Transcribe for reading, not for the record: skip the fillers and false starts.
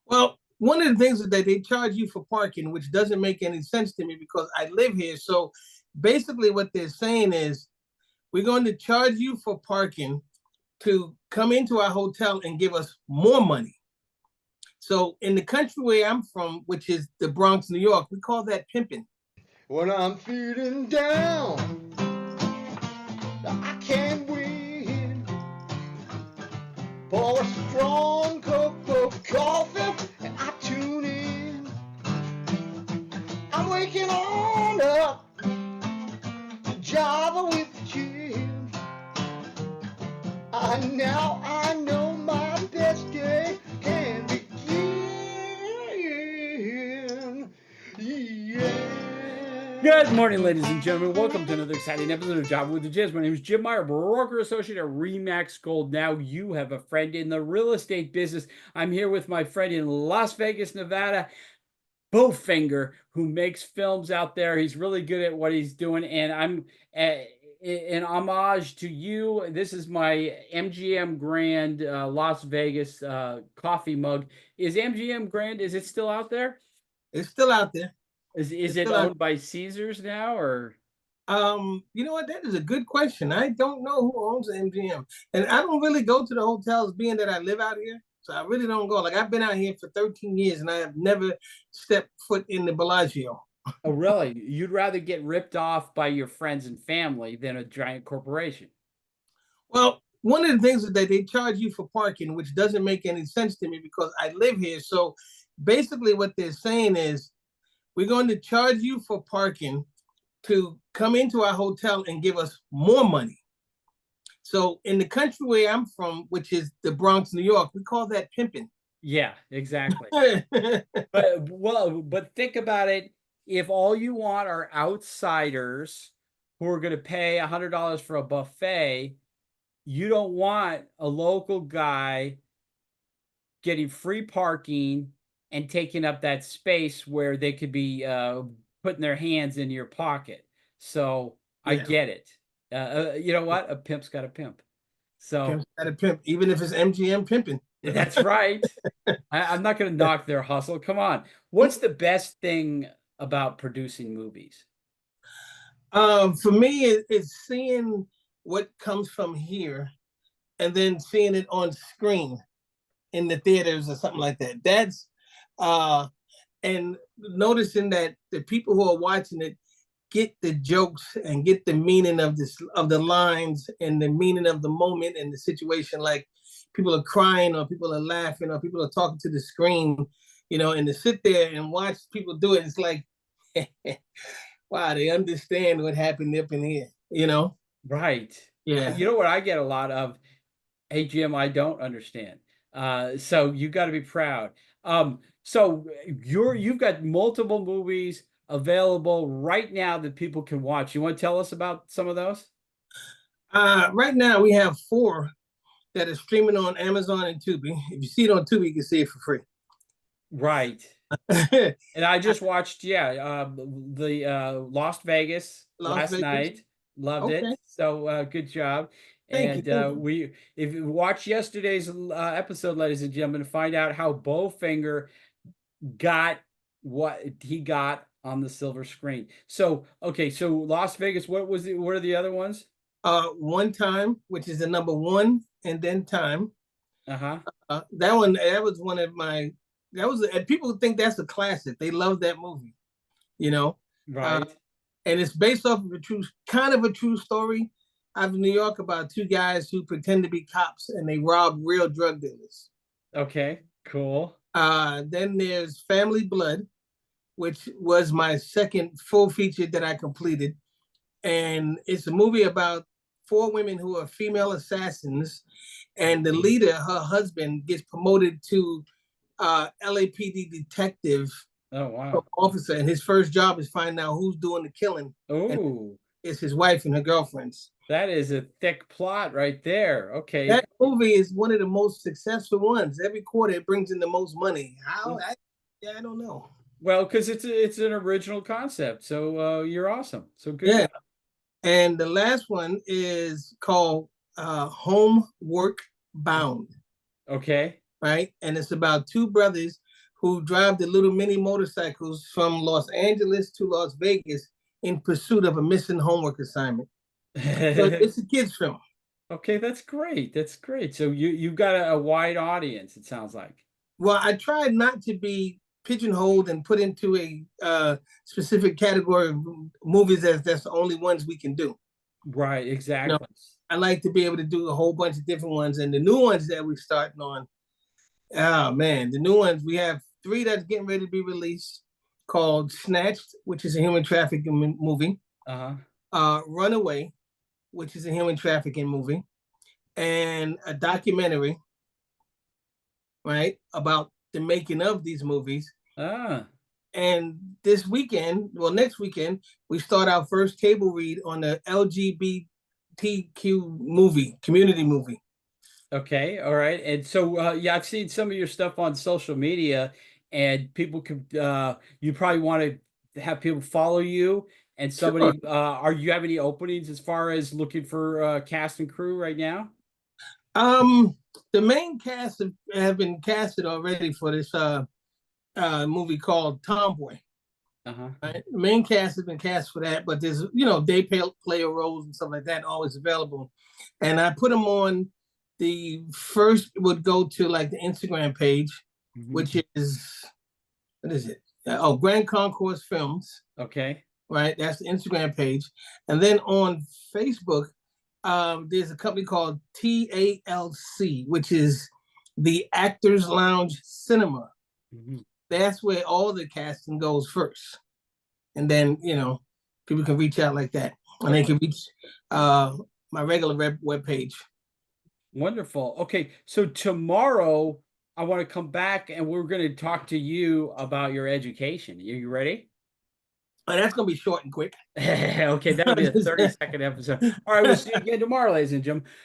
Well, one of the things is that they charge you for parking, which doesn't make any sense to me because I live here. So basically, what they're saying is we're going to charge you for parking to come into our hotel and give us more money. So in the country where I'm from, which is the Bronx, New York, we call that pimping. When I'm feeling down, I can't win. Pour a strong cup of coffee and I tune in. I'm waking on up to Java with Jim. I know my best day can begin. Yeah. Good morning, ladies and gentlemen. Welcome to another exciting episode of Java with the Jizz. My name is Jim Meyer, broker associate at Remax Gold. Now you have a friend in the real estate business. I'm here with my friend in Las Vegas, Nevada, Bowfinger, who makes films out there. He's really good at what he's doing, and I'm in homage to you. This is my MGM Grand Las Vegas coffee mug. Is MGM Grand, is it still out there? It's still out there. Is It's it still out. owned by Caesars now, or? You know what? That is a good question. I don't know who owns the MGM, and I don't really go to the hotels, being that I live out here. So I really don't go. Like I've been out here for 13 years, and I have never stepped foot in the Bellagio. Oh, really? You'd rather get ripped off by your friends and family than a giant corporation? Well, one of the things is that they charge you for parking, which doesn't make any sense to me because I live here. So basically, what they're saying is we're going to charge you for parking to come into our hotel and give us more money. So in the country where I'm from, which is the Bronx, New York, we call that pimping. Yeah, exactly. But think about it. If all you want are outsiders who are going to pay $100 for a buffet, you don't want a local guy getting free parking and taking up that space where they could be putting their hands in your pocket. So I get it. You know what? A pimp's got a pimp. So Pimp's got a pimp, even if it's MGM pimping. that's right. I'm not going to knock their hustle. Come on. What's the best thing about producing movies? For me, it's seeing what comes from here and then seeing it on screen in the theaters or something like that. That's and noticing that the people who are watching it get the jokes and get the meaning of the lines and the meaning of the moment and the situation. Like people are crying or people are laughing or people are talking to the screen, and to sit there and watch people do it, it's like, wow, they understand what happened up in here. Right. Yeah. You know what I get a lot of? Hey, Jim, I don't understand. So you got to be proud. So you've got multiple movies available right now that people can watch. You want to tell us about some of those? Right now we have 4 that are streaming on Amazon and Tubi. If you see it on Tubi, you can see it for free. Right. And I just watched, the Las Vegas last night. Loved it. So good job. Thank you. If you watch yesterday's episode, ladies and gentlemen, find out how Bowfinger got what he got on the silver screen. So okay, so Las Vegas, what are the other ones? One Time, which is the number 1, and then Time. Uh-huh. That was one of my, and people think that's a classic. They love that movie, Right. And it's based off of a true story out of New York about 2 guys who pretend to be cops and they rob real drug dealers. Okay, cool. Then there's Family Blood, which was my second full feature that I completed. And it's a movie about 4 women who are female assassins. And the leader, her husband, gets promoted to LAPD detective. Oh, wow. Officer. And his first job is finding out who's doing the killing. Oh, it's his wife and her girlfriends. That is a thick plot right there. Okay. That movie is one of the most successful ones. Every quarter it brings in the most money. How? I don't know. Well, because it's an original concept. So you're awesome. So good. Yeah. And the last one is called Homeward Bound. Okay. Right. And it's about 2 brothers who drive the little mini motorcycles from Los Angeles to Las Vegas in pursuit of a missing homework assignment. So it's a kids film. Okay, that's great. That's great. So you've got a wide audience, it sounds like. Well, I tried not to be pigeonholed and put into a specific category of movies as that's the only ones we can do. Right, You know, exactly. I like to be able to do a whole bunch of different ones, and the new ones that we're starting on. Oh man, the new ones, we have 3 that's getting ready to be released, called Snatched, which is a human trafficking movie. Runaway, which is a human trafficking movie, and a documentary, right, about the making of these movies. Ah, And this weekend, well, next weekend, we start our first table read on the LGBTQ movie, community movie. okay, all right. And so yeah, I've seen some of your stuff on social media, and people could you probably want to have people follow you, and Sure. somebody are you have any openings as far as looking for cast and crew right now? Um, the main cast have been casted already for this movie called Tomboy. Uh-huh. Right? The main cast has been cast for that, but there's day player roles and stuff like that always available. And I put them on. The first would go to like the Instagram page, which is, what is it? Oh, Grand Concourse Films. Okay. Right, that's the Instagram page. And then on Facebook, there's a company called TALC, which is the Actors Lounge Cinema. That's where all the casting goes first, and then people can reach out like that, and they can reach my regular web page. Wonderful. Okay, so tomorrow I want to come back and we're going to talk to you about your education. Are you ready? And that's gonna be short and quick. Okay, that'll be a 30-second episode. All right, we'll see you again tomorrow, ladies and gentlemen.